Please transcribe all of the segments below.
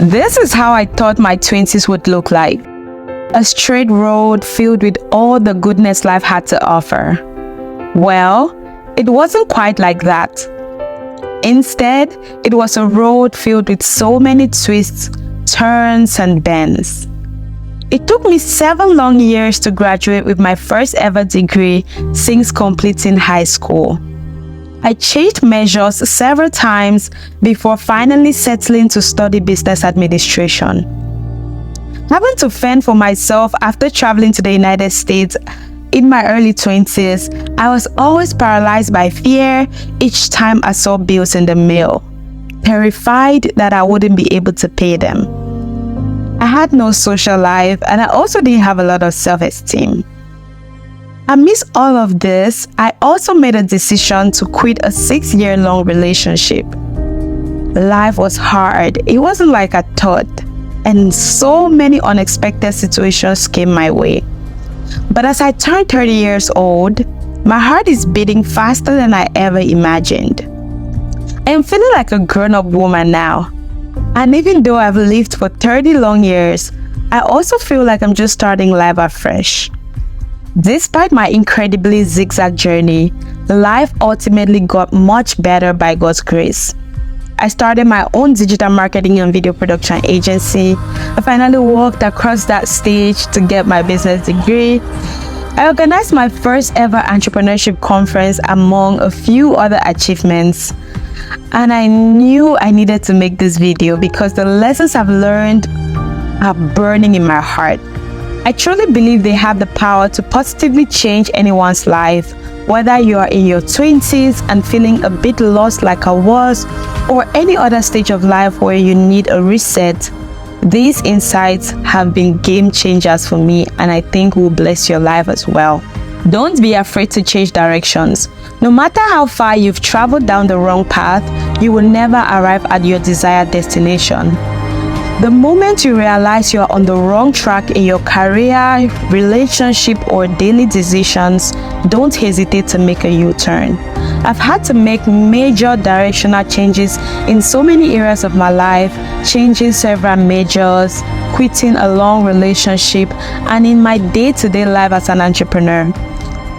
This is how I thought my 20s would look like. A straight road filled with all the goodness life had to offer. Well, it wasn't quite like that. Instead, it was a road filled with so many twists, turns, and bends. It took me 7 long years to graduate with my first ever degree since completing high school. I changed majors several times before finally settling to study business administration. Having to fend for myself after traveling to the United States in my early 20s, I was always paralyzed by fear each time I saw bills in the mail, terrified that I wouldn't be able to pay them. I had no social life, and I also didn't have a lot of self-esteem. Amidst all of this, I also made a decision to quit a 6-year-long relationship. Life was hard. It wasn't like I thought, and so many unexpected situations came my way. But as I turned 30 years old, my heart is beating faster than I ever imagined. I am feeling like a grown-up woman now. And even though I've lived for 30 long years, I also feel like I'm just starting life afresh. Despite my incredibly zigzag journey, life ultimately got much better by God's grace. I started my own digital marketing and video production agency. I finally walked across that stage to get my business degree. I organized my first ever entrepreneurship conference among a few other achievements. And I knew I needed to make this video because the lessons I've learned are burning in my heart. I truly believe they have the power to positively change anyone's life, whether you are in your 20s and feeling a bit lost like I was, or any other stage of life where you need a reset. These insights have been game changers for me, and I think will bless your life as well. Don't be afraid to change directions. No matter how far you've traveled down the wrong path, you will never arrive at your desired destination. The moment you realize you are on the wrong track in your career, relationship, or daily decisions, don't hesitate to make a U-turn. I've had to make major directional changes in so many areas of my life, changing several majors, quitting a long relationship, and in my day-to-day life as an entrepreneur.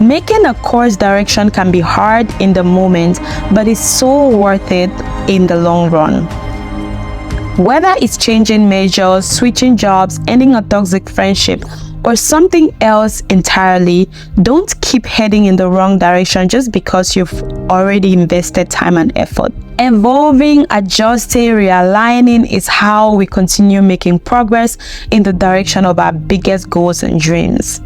Making a course direction can be hard in the moment, but it's so worth it in the long run. Whether it's changing majors, switching jobs, ending a toxic friendship, or something else entirely, don't keep heading in the wrong direction just because you've already invested time and effort. Evolving, adjusting, realigning is how we continue making progress in the direction of our biggest goals and dreams.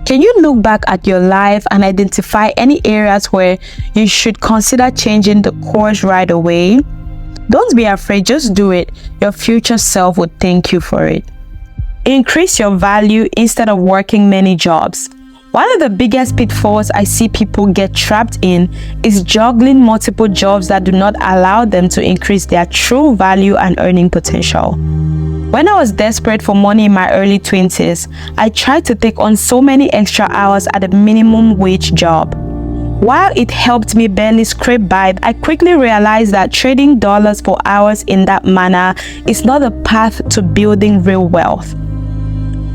Can you look back at your life and identify any areas where you should consider changing the course right away? Don't be afraid, just do it. Your future self would thank you for it. Increase your value instead of working many jobs. One of the biggest pitfalls I see people get trapped in is juggling multiple jobs that do not allow them to increase their true value and earning potential. When I was desperate for money in my early 20s, I tried to take on so many extra hours at a minimum wage job. While it helped me barely scrape by, I quickly realized that trading dollars for hours in that manner is not a path to building real wealth.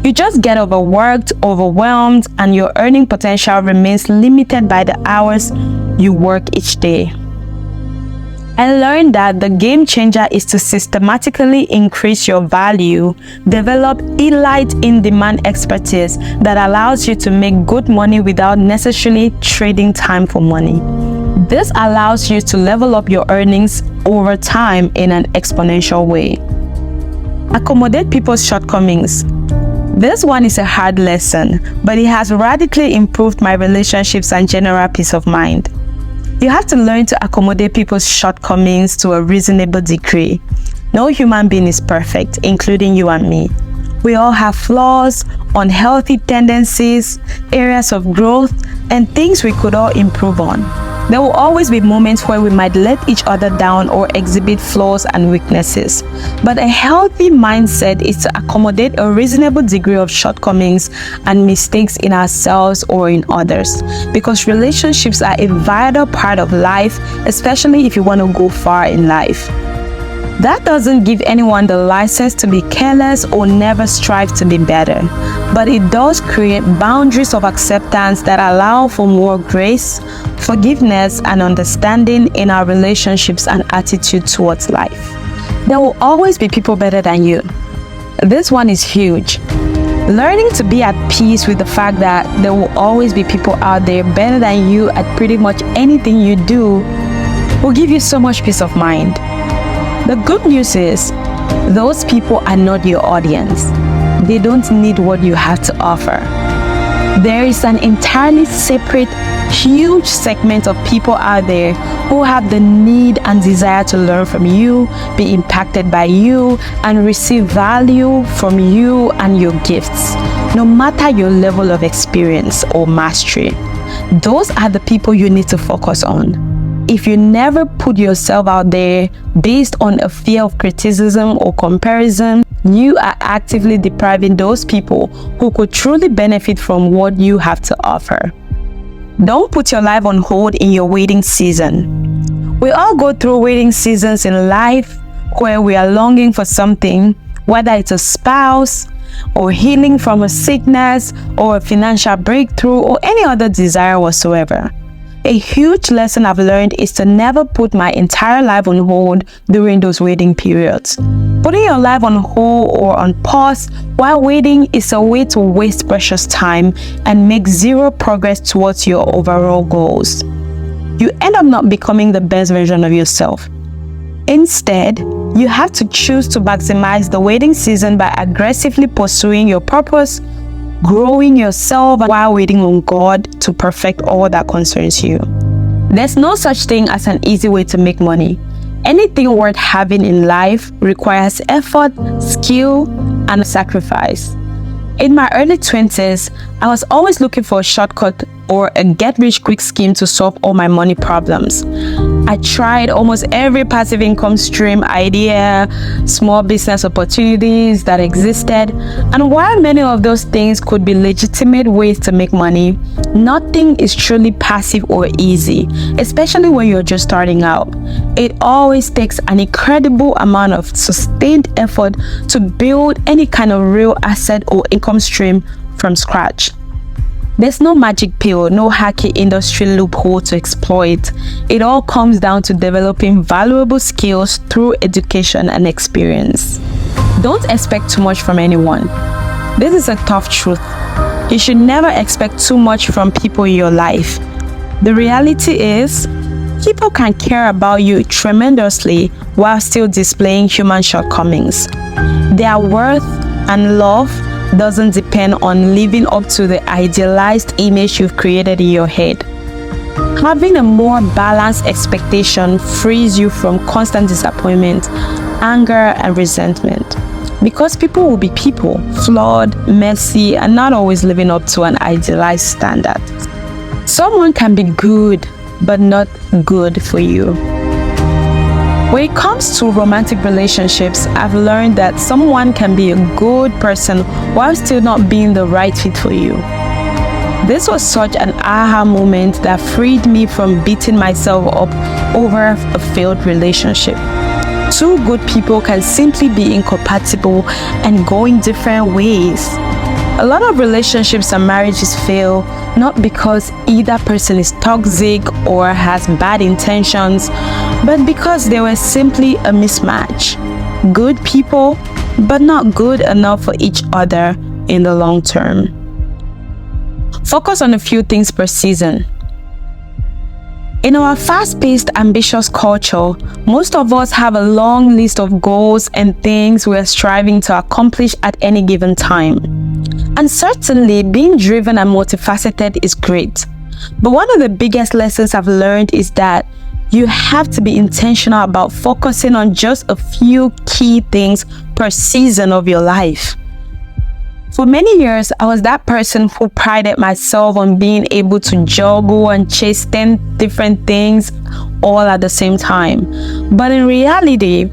You just get overworked, overwhelmed, and your earning potential remains limited by the hours you work each day. I learned that the game changer is to systematically increase your value, develop elite in-demand expertise that allows you to make good money without necessarily trading time for money. This allows you to level up your earnings over time in an exponential way. Accommodate people's shortcomings. This one is a hard lesson, but it has radically improved my relationships and general peace of mind. You have to learn to accommodate people's shortcomings to a reasonable degree. No human being is perfect, including you and me. We all have flaws, unhealthy tendencies, areas of growth, and things we could all improve on. There will always be moments where we might let each other down or exhibit flaws and weaknesses. But a healthy mindset is to accommodate a reasonable degree of shortcomings and mistakes in ourselves or in others, because relationships are a vital part of life, especially if you want to go far in life. That doesn't give anyone the license to be careless or never strive to be better, but it does create boundaries of acceptance that allow for more grace, forgiveness, and understanding in our relationships and attitude towards life. There will always be people better than you. This one is huge. Learning to be at peace with the fact that there will always be people out there better than you at pretty much anything you do will give you so much peace of mind. The good news is, those people are not your audience. They don't need what you have to offer. There is an entirely separate, huge segment of people out there who have the need and desire to learn from you, be impacted by you, and receive value from you and your gifts, no matter your level of experience or mastery. Those are the people you need to focus on. If you never put yourself out there based on a fear of criticism or comparison, you are actively depriving those people who could truly benefit from what you have to offer. Don't put your life on hold in your waiting season. We all go through waiting seasons in life where we are longing for something, whether it's a spouse, or healing from a sickness, or a financial breakthrough, or any other desire whatsoever. A huge lesson I've learned is to never put my entire life on hold during those waiting periods. Putting your life on hold or on pause while waiting is a way to waste precious time and make zero progress towards your overall goals. You end up not becoming the best version of yourself. Instead, you have to choose to maximize the waiting season by aggressively pursuing your purpose, growing yourself while waiting on God to perfect all that concerns you. There's no such thing as an easy way to make money. Anything worth having in life requires effort, skill, and sacrifice. In my early 20s, I was always looking for a shortcut or a get-rich-quick scheme to solve all my money problems. I tried almost every passive income stream idea, small business opportunities that existed, and while many of those things could be legitimate ways to make money, nothing is truly passive or easy, especially when you're just starting out. It always takes an incredible amount of sustained effort to build any kind of real asset or income stream from scratch. There's no magic pill, no hacky industry loophole to exploit. It all comes down to developing valuable skills through education and experience. Don't expect too much from anyone. This is a tough truth. You should never expect too much from people in your life. The reality is, people can care about you tremendously while still displaying human shortcomings. Their worth and love doesn't depend on living up to the idealized image you've created in your head. Having a more balanced expectation frees you from constant disappointment, anger, and resentment. Because people will be people, flawed, messy, and not always living up to an idealized standard. Someone can be good, but not good for you. When it comes to romantic relationships, I've learned that someone can be a good person while still not being the right fit for you. This was such an aha moment that freed me from beating myself up over a failed relationship. Two good people can simply be incompatible and go in different ways. A lot of relationships and marriages fail not because either person is toxic or has bad intentions, but because they were simply a mismatch. Good people, but not good enough for each other in the long term. Focus on a few things per season. In our fast-paced, ambitious culture, most of us have a long list of goals and things we're striving to accomplish at any given time. And certainly, being driven and multifaceted is great. But one of the biggest lessons I've learned is that you have to be intentional about focusing on just a few key things per season of your life. For many years, I was that person who prided myself on being able to juggle and chase 10 different things all at the same time. But in reality,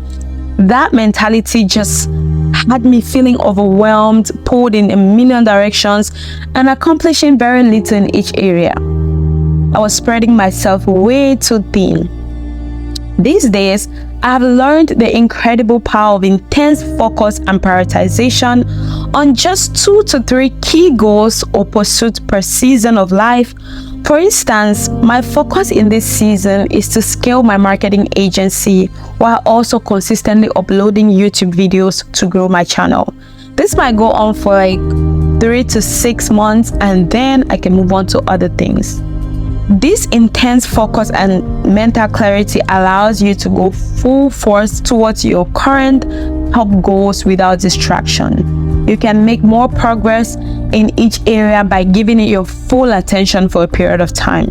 that mentality just had me feeling overwhelmed, pulled in a million directions, and accomplishing very little in each area. I was spreading myself way too thin. These days, I've learned the incredible power of intense focus and prioritization on just 2 to 3 key goals or pursuits per season of life. For instance, my focus in this season is to scale my marketing agency while also consistently uploading YouTube videos to grow my channel. This might go on for like 3 to 6 months, and then I can move on to other things. This intense focus and mental clarity allows you to go full force towards your current top goals without distraction. You can make more progress in each area by giving it your full attention for a period of time.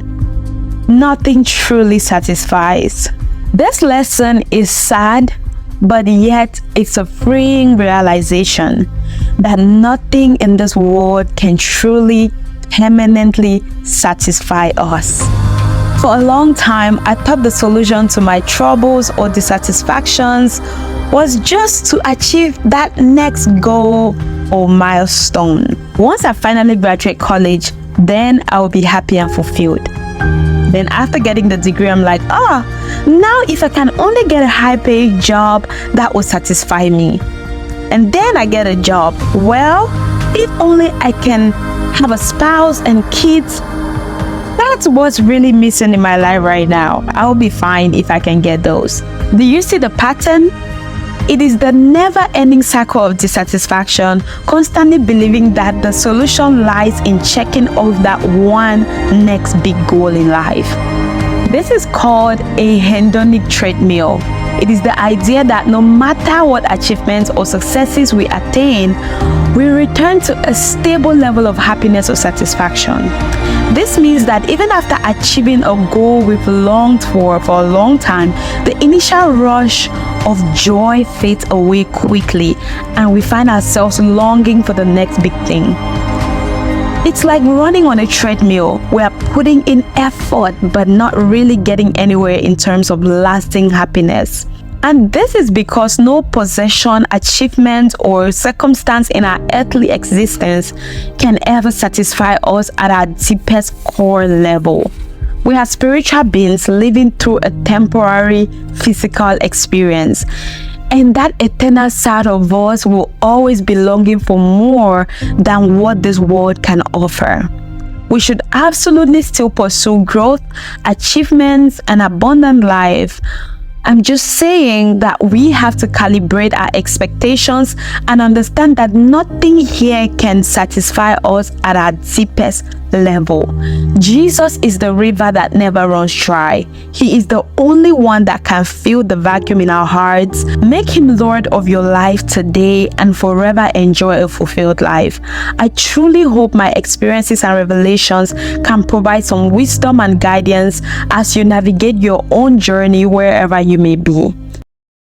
Nothing truly satisfies. This lesson is sad, but yet it's a freeing realization that nothing in this world can truly permanently satisfy us. For a long time, I thought the solution to my troubles or dissatisfactions was just to achieve that next goal or milestone. Once I finally graduate college, then I will be happy and fulfilled. Then after getting the degree, I'm like, now if I can only get a high-paid job, that will satisfy me. And then I get a job. Well, if only I can have a spouse and kids. That's what's really missing in my life right now. I'll be fine if I can get those. Do you see the pattern? It is the never-ending cycle of dissatisfaction, constantly believing that the solution lies in checking off that one next big goal in life. This is called a hedonic treadmill. It is the idea that no matter what achievements or successes we attain, we return to a stable level of happiness or satisfaction. This means that even after achieving a goal we've longed for a long time, the initial rush of joy fades away quickly, and we find ourselves longing for the next big thing. It's like running on a treadmill. We are putting in effort but not really getting anywhere in terms of lasting happiness. And this is because no possession, achievement, or circumstance in our earthly existence can ever satisfy us at our deepest core level. We are spiritual beings living through a temporary physical experience. And that eternal side of us will always be longing for more than what this world can offer. We should absolutely still pursue growth, achievements, and abundant life. I'm just saying that we have to calibrate our expectations and understand that nothing here can satisfy us at our deepest level. Jesus is the river that never runs dry. He is the only one that can fill the vacuum in our hearts. Make him Lord of your life today and forever enjoy a fulfilled life. I truly hope my experiences and revelations can provide some wisdom and guidance as you navigate your own journey wherever you may be.